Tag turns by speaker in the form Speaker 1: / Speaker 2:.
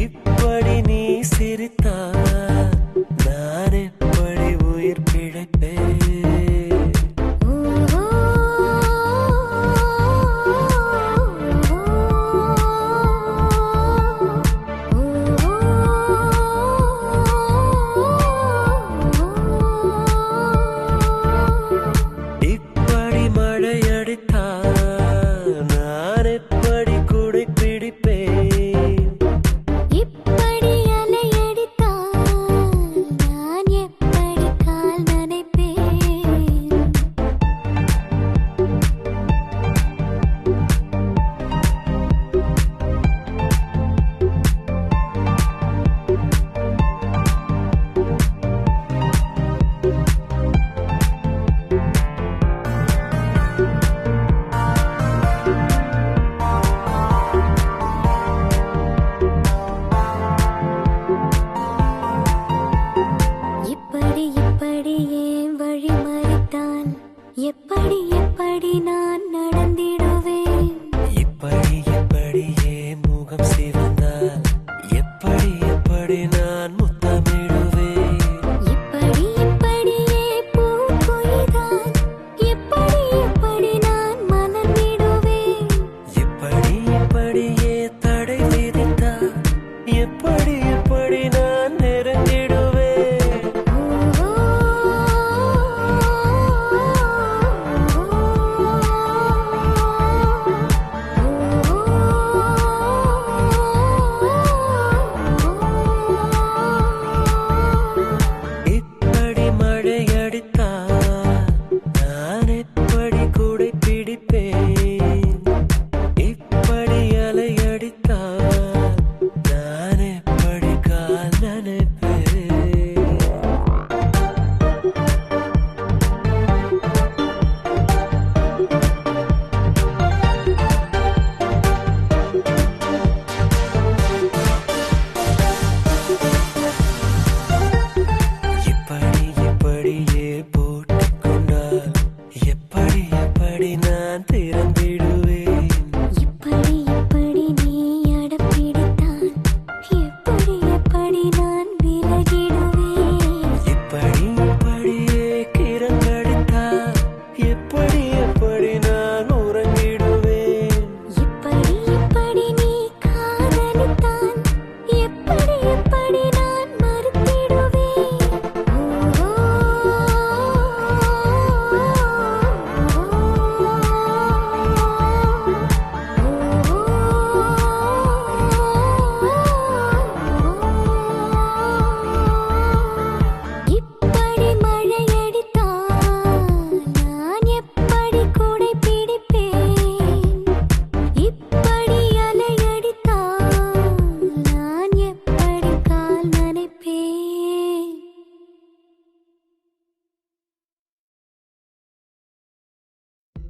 Speaker 1: இப்படி நீ சிரித்தால் நான் எப்படி உயிர் பிழைப்பேன்? இப்படி மழை அடித்தால் நான் எப்படி குடை பிடிப்பேன்?
Speaker 2: இப்படி அலை அடித்தால் நான் எப்படி கால் நனைப்பேன்? இப்படி ஏன் வழி மறித்தால் எப்படி எப்படி நான் நடந்திடுவேன்?
Speaker 1: இப்படி ஏன் முகம் சிவந்தால் எப்படி எப்படி நான் முத்தமிடுவேன்?
Speaker 2: இப்படியே பூ கொய்தால் எப்படி எப்படி நான் மலர்ந்திடுவேன்?
Speaker 1: இப்படியே தடை விதித்தால் எப்படி